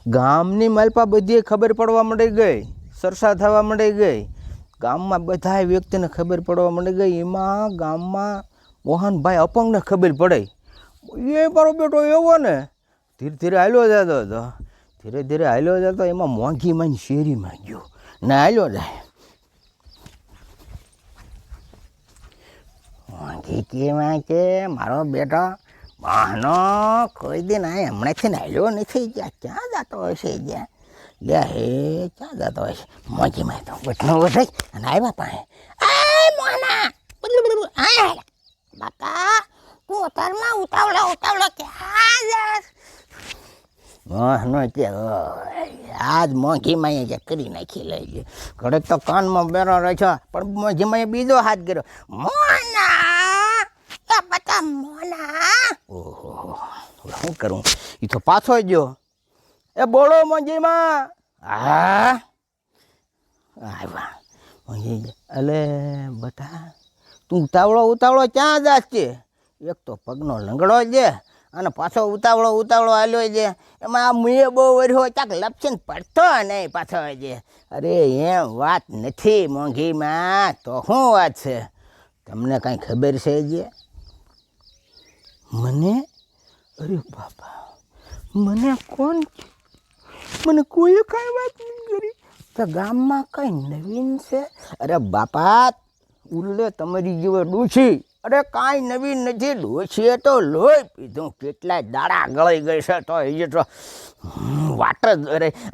ગામની માલપા બધી ખબર પડવા મળી ગઈ, ચર્ચા થવા મળી ગઈ, ગામમાં બધા વ્યક્તિને ખબર પડવા મળી ગઈ. એમાં ગામમાં મોહનભાઈ અપંગને ખબર પડે, એ મારો બેટો એવો ને ધીરે ધીરે હાલ્યો જતો હતો, ધીરે ધીરે હાલ્યો જતો. એમાં મોંઘી માની શેરીમાં ગયો ને હાલ્યો જાય. મોંઘી કેમાં કે મારો બેટો બહાનો કોઈ દિન આ હમણાંથી હાલ્યો નથી, ક્યાં જતો હશે, જ્યાં લે હે ક્યાં જતો હશે. મોંઘીમાં તો બટનો વધાય અને આવ્યા પાસે મોહના બાપા તું અતારમાં ઉતાવળો ક્યાં જાસ? મોહનો કે આજ મોંઘીમાં જે કરી નાખી લઈ ગયો. ઘડીક તો કાનમાં બેરો રહ્યો પણ મોંઘીમાં બીજો હાથ કર્યો. મોહના એ બતા મોહના. ઓહો શું કરું, એ તો પાછો ગયો. એ બોલો મોંઘીમાં. હા આવ્યા મોંઘી. અલે બટા તું ઉતાવળો ક્યાં જાસ છે? એક તો પગનો લંગડો છે અને પાછો ઉતાવળો હાલ્યો છે. એમાં આ મુએ બહુ વર્યો ચાક લપસીને પડતો નહીં પાછો છે. અરે એમ વાત નથી મોંઘીમાં, તો શું વાત છે? તમને કાંઈ ખબર છે જે? મને? અરે બાપા મને કોણ? મને કોઈ કાંઈ વાત નહીં કરી. તો ગામમાં કંઈ નવીન છે? અરે બાપા ઉલ્લે તમારી જેવો ડૂછી. અરે કાંઈ નવીન નથી, ડોશીએ તો લોહી પીધું, કેટલાય દાડા ગળી ગઈ છે તો એ તો વાટ જ.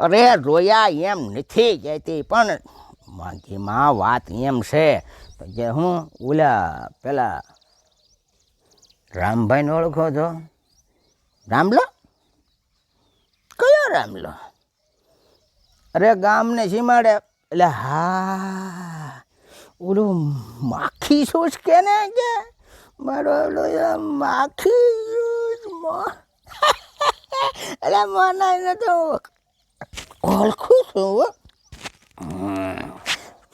અરે રોયા એમ નથી કહેતી, પણ માગીમાં વાત એમ છે કે હું ઓલા પેલા રામભાઈને ઓળખો છો? રામલો? કયો રામલો? અરે ગામને સીમાડે. એટલે હા ઓલું માખી શું કે ને કે મારો ઓલો માખી એટલે મને તો ઓળખું છું.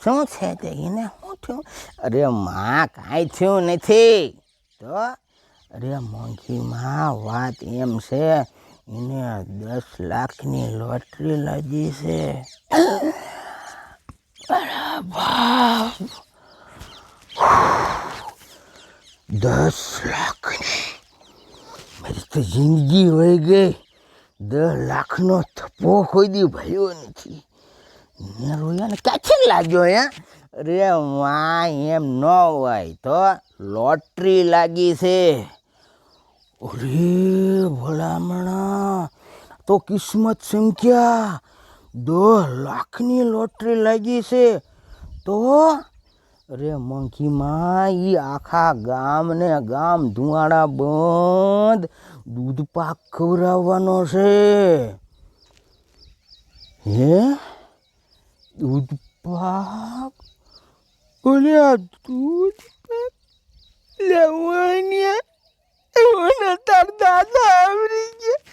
શું છે તે એને શું થયું? અરે માં કાંઈ થયું નથી તો. અરે મોંઘીમાં વાત એમ છે એને 10 લાખની લોટરી લાગી છે. બાપ 10 લાખની, મારી તો જિંદગી વહી ગઈ. 10 લાખનો થપ્પો કોઈ દી ભર્યો નથી. ને રોયાને ક્યાંથી લાગ્યો હે? અરે વાહ એમ ન હોય તો લોટરી લાગી છે. અરે ભલામણા તો કિસ્મત સંખ્યા 10 લાખની લોટરી લાગી છે તો. અરે મોંઘીમાં એ આખા ગામને ગામ ધુવાડા બંધ દૂધ પાક ખવડાવવાનો છે. હે દૂધ પાક? ઓલ્યા દૂધ પાક લેવાની મને તાર દાદા આવડી ગયા.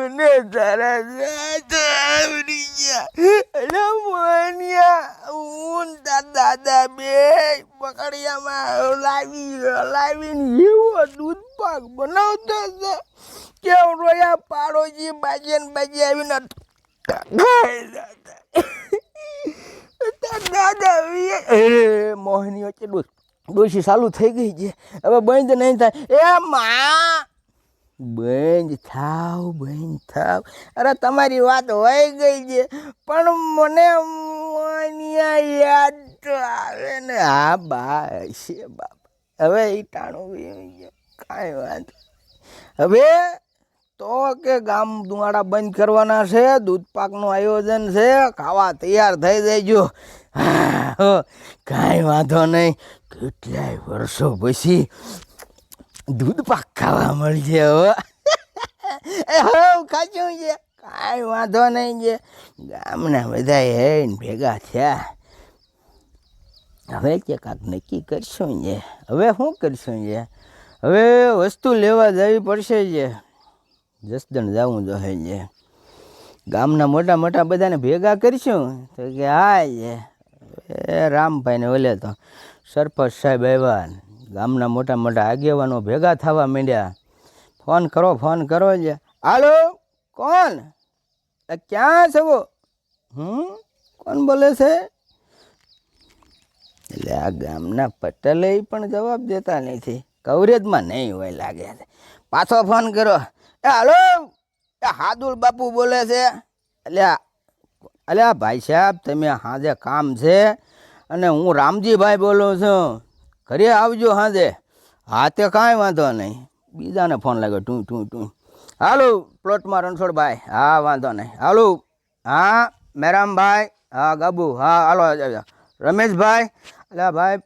મને તારા દાદા આવડી ગયા. એટલે મોનિયા હું તાર દાદા બે પકડિયામાં લાવીને એવો દૂધ પાક બનાવતો હતો કે રોયા પાડોશી બાજે આવીને ખાઈ જતા. દાદા મોહની વચ્ચે ડોશી ચાલુ થઈ ગઈ છે, હવે બંધ નહીં થાય. એ માં બંધ થાવ. અરે તમારી વાત હોય ગઈ છે પણ મને યાદ તો આવે ને. હા બા છે બાપા, હવે એ ટાણું કાંઈ વાત. હવે તો કે ગામ દુવાડા બંધ કરવાના છે, દૂધ પાકનું આયોજન છે, ખાવા તૈયાર થઈ જઈજો. કાંઈ વાંધો નહીં, કેટલાય વર્ષો પછી દૂધ પાક ખાવા મળશે. હવે ખાચું છે, કાંઈ વાંધો નહીં છે. ગામના બધા હે ભેગા થયા. હવે કે કાંક નક્કી કરશું છે. હવે શું કરશું છે? હવે વસ્તુ લેવા જવી પડશે છે. જસદણ જવું જોઈએ છે. ગામના મોટા મોટા બધાને ભેગા કરીશું તો કે હા છે. એ રામભાઈને ઓલે તો સરપંચ સાહેબ આવ્યા, ગામના મોટા મોટા આગેવાનો ભેગા થવા માંડ્યા. ફોન કરો છે. હાલો, કોણ? ક્યાં છે વો? કોણ બોલે છે? એટલે આ ગામના પટેલે પણ જવાબ દેતા નથી. કવરેજમાં નહીં હોય લાગે છે. પાછો ફોન કરો. હાલો, હાદુલ બાપુ બોલે છે. અલ્યા ભાઈ સાહેબ, તમે હાજે કામ છે અને હું રામજીભાઈ બોલું છું. ઘરે આવજો હાજે. હા તે કાંઈ વાંધો નહીં. બીજાને ફોન લાગ્યો ટું. હાલો, પ્લોટમાં રણછોડભાઈ. હા વાંધો નહીં. હાલો, હા મેરામભાઈ. હા ગાબુ. હા હાલો રમેશભાઈ. અલ્યા ભાઈ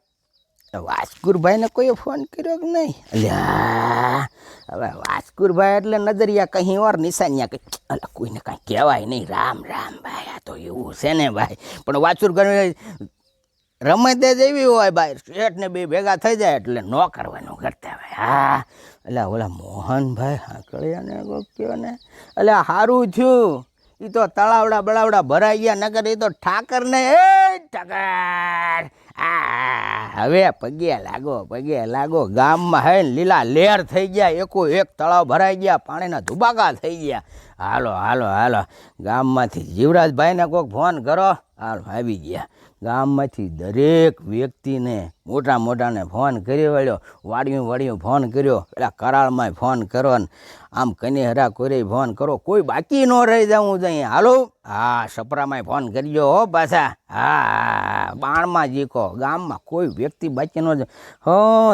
વાસ્કુરભાઈને કોઈ ફોન કર્યો કે નહીં? અલ્યા હવે વાસ્કુરભાઈ એટલે નજરિયા કંઈ ઓર નિશાનિયા કંઈ. અલ્યા કોઈને કાંઈ કહેવાય નહીં. રામ ભાઈ, આ તો એવું છે ને ભાઈ. પણ વાસુર રમત જ એવી હોય ભાઈ, શેઠને બે ભેગા થઈ જાય એટલે ન કરવાનું કરતા ભાઈ. હા એટલે ઓલા મોહનભાઈ હાકળિયાને કહો ને. એટલે સારું થયું એ તો તળાવડા બળાવડા ભરાઈ ગયા, નકર એ તો ઠાકર ને ઠાકર. હવે પગે લાગો. ગામમાં હે ને લીલા લેર થઈ ગયા. એક તળાવ ભરાઈ ગયા, પાણીના ધુબાકા થઈ ગયા. હાલો ગામમાંથી જીવરાજભાઈને કોઈક ફોન કરો. હાલો આવી ગયા. ગામમાંથી દરેક વ્યક્તિને મોટાને ફોન કરી વળ્યો. વાડિયું ફોન કર્યો. પેલા કરાળમાં ફોન કરો ને આમ કનેહરા કોરે ફોન કરો. કોઈ બાકી ન રહી જવું જોઈએ. હાલો, હા સપરામાં ફોન કરજો હો પાછા. હા બાણમાં જીકો. ગામમાં કોઈ વ્યક્તિ બાકી ન જાય.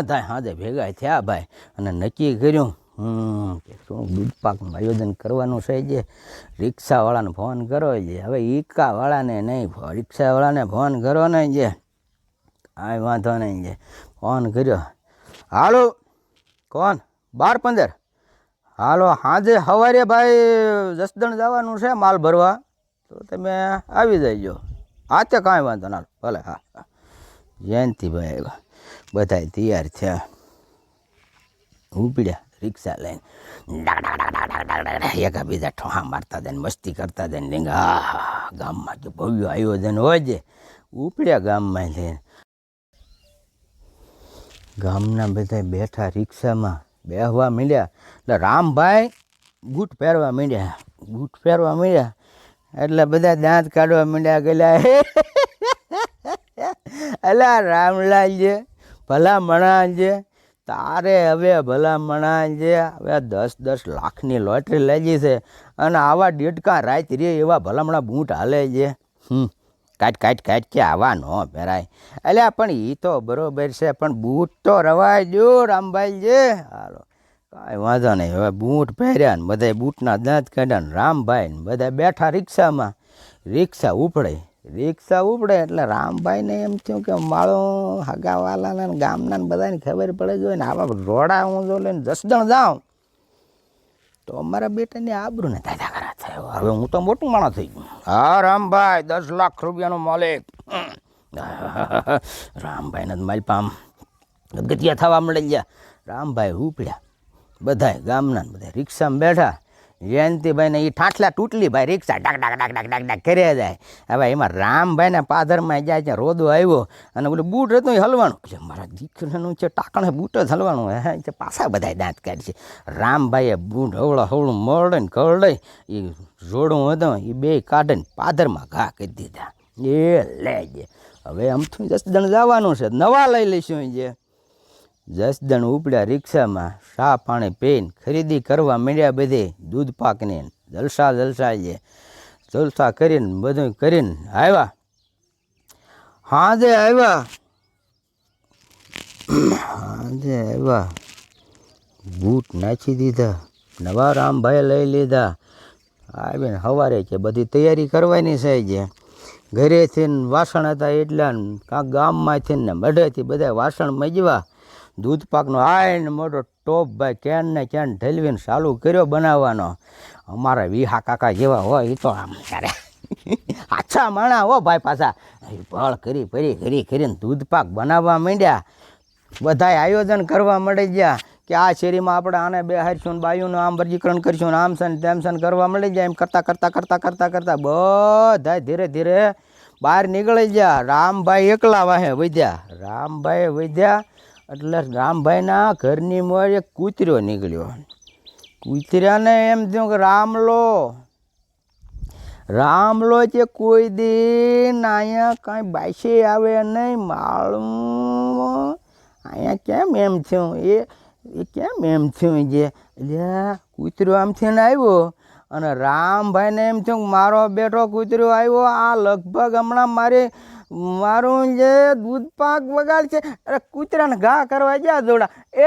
થાય હાજે ભેગા થયા ભાઈ અને નક્કી કર્યું શું દૂધ પાકનું આયોજન કરવાનું છે. જે રિક્ષાવાળાને ફોન કરો છે. હવે ઈકાવાળાને નહીં, રિક્ષાવાળાને ફોન કરો ને. જે કાંઈ વાંધો નહીં. જે ફોન કર્યો. હાલો, કોણ? 12-15. હાલો, સાંજે સવારે ભાઈ જસદણ જવાનું છે માલ ભરવા, તો તમે આવી જઈજો. હા તે કાંઈ વાંધો ના. ભલે. હા જયંતિભાઈ આવ્યા. બધા તૈયાર થયા. ઉપડ્યા રિક્ષા લઈને. એકા બીજા ઠોહા મારતા જાય, મસ્તી કરતા જાય. લીંગા ગામમાં જો ભવ્ય આયોજન હોય છે. ઉપડ્યા ગામમાં લઈને. ગામના બધા બેઠા રિક્ષામાં બેહવા માંડ્યા. એટલે રામભાઈ બૂટ પહેરવા માંડ્યા. એટલે બધા દાંત કાઢવા માંડ્યા. ગયેલા અલા રામલાલ છે, ભલા મણા છે. તારે હવે ભલા મણા છે. હવે 10 લાખની લોટરી લાગી છે અને આવા ડેડકા રાત રે એવા ભલામણા બૂટ હાલે છે. કાઢ કે આવા ન પહેરાય. એટલે પણ એ તો બરોબર છે, પણ બૂટ તો રવાય જો રામભાઈ છે. હાલો કાંઈ વાંધો નહીં. હવે બૂટ પહેર્યા ને બધા બૂટના દાંત કાઢ્યા ને રામભાઈ ને બધા બેઠા રિક્ષામાં. રિક્ષા ઉપડે એટલે રામભાઈને એમ થયું કે મારો હગાવાલાને ગામના ને બધાને ખબર પડે જોઈએ ને આવા રોડા હું જો લઈને જસદણ જાઉં તો અમારા બેટાની આબરૂ ને દાદા ખરા થયો. હવે હું તો મોટું માણસ થઈ ગયું. હા રામભાઈ 10 લાખ રૂપિયાનો માલિક. રામભાઈને માલપામ ગતિયા થવા મળી ગયા. રામભાઈ ઉપડ્યા. બધા ગામના બધા રિક્ષામાં બેઠા. જયંતિભાઈને એ ઠાઠલા તૂટલી ભાઈ રિક્ષા ડાક કરે જાય. હવે એમાં રામભાઈના પાધરમાં જાય છે. રોદો આવ્યો અને ઓલું બૂટ હતું એ હલવાનું છે. મારા દીકરાનું છે ટાકણે બૂટ જ હલવાનું. હે પાછા બધા દાંત કાઢશે. રામભાઈએ બૂટ હવળું મળે ને કરડે એ જોડું હતું એ બે કાઢીને પાધરમાં ઘા કરી દીધા. એ લેજે હવે આમથી જસદણ જવાનું છે. નવા લઈ લઈશું. જે જસદણ ઉપડ્યા રિક્ષામાં. ચા પાણી પીને ખરીદી કરવા માંડ્યા. બધે દૂધ પાકને જલસા છે. જલસા કરીને બધું કરીને આવ્યા. સાંજે આવ્યા બૂટ નાખી દીધા. નવા રામભાઈ લઈ લીધા. આવીને સવારે કે બધી તૈયારી કરવાની છે. જે ઘરેથી વાસણ હતા એટલા કાંક ગામમાંથી ને મઢેથી બધા વાસણ મજવા. દૂધ પાકનો આઈને મોટો ટોપ ભાઈ કેન ને કેન ઢલવીને ચાલુ કર્યો બનાવવાનો. અમારા વિહા કાકા જેવા હોય એ તો આમ ત્યારે આછા માણા હો ભાઈ. પાછા ભળ કરીને દૂધ પાક બનાવવા માંડ્યા. બધાય આયોજન કરવા મળી ગયા કે આ શેરીમાં આપણે આને બે હારશું બાયુનું આમ વર્ગીકરણ કરશું ને આમ છે ને તેમ છે ને કરવા મળી જાય. એમ કરતા બધા ધીરે ધીરે બહાર નીકળી ગયા. રામભાઈ એકલા વાહે વધ્યા. એટલે રામભાઈના ઘરની મોર એક કૂતરો નીકળ્યો. કૂતરાને એમ થયું કે રામલો છે કોઈ દિન અહીંયા કાંઈ બાસે આવે નહીં, માળું અહીંયા કેમ એમ થયું એ કેમ એમ થયું જે એટલે કૂતરો આમ થઈને આવ્યો અને રામભાઈને એમ થયું મારો બેટો કૂતરો આવ્યો, આ લગભગ હમણાં મારું જે દૂધ પાક વગાડશે. અરે કૂતરાને ઘા કરવા ગયા દોડા એ